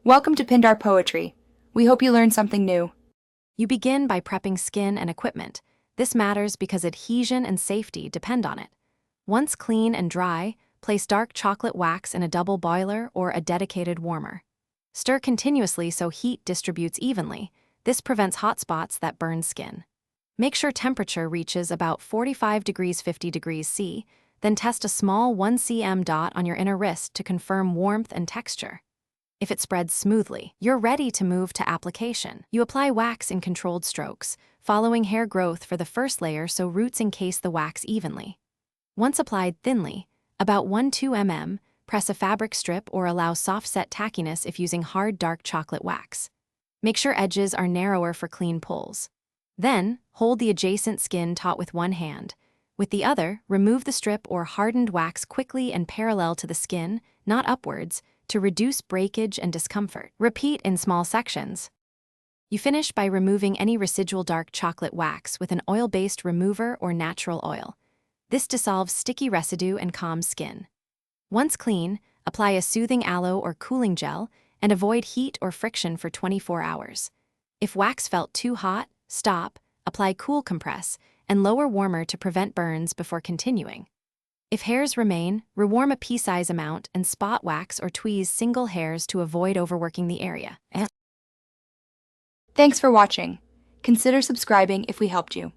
Welcome to Pindar Poetry. We hope you learned something new. You begin by prepping skin and equipment. This matters because adhesion and safety depend on it. Once clean and dry, place dark chocolate wax in a double boiler or a dedicated warmer. Stir continuously so heat distributes evenly. This prevents hot spots that burn skin. Make sure temperature reaches about 45 degrees 50 degrees C, then test a small 1 cm dot on your inner wrist to confirm warmth and texture. If it spreads smoothly, you're ready to move to application. You apply wax in controlled strokes, following hair growth for the first layer so roots encase the wax evenly. Once applied thinly, about 1–2 mm, press a fabric strip or allow soft-set tackiness if using hard dark chocolate wax. Make sure edges are narrower for clean pulls. Then, hold the adjacent skin taut with one hand. With the other, remove the strip or hardened wax quickly and parallel to the skin, not upwards, to reduce breakage and discomfort. Repeat in small sections. You finish by removing any residual dark chocolate wax with an oil-based remover or natural oil. This dissolves sticky residue and calms skin. Once clean, apply a soothing aloe or cooling gel and avoid heat or friction for 24 hours. If wax felt too hot, stop, apply cool compress, and lower warmer to prevent burns before continuing. If hairs remain, rewarm a pea-size amount and spot wax or tweeze single hairs to avoid overworking the area. Thanks for watching. Consider subscribing if we helped you.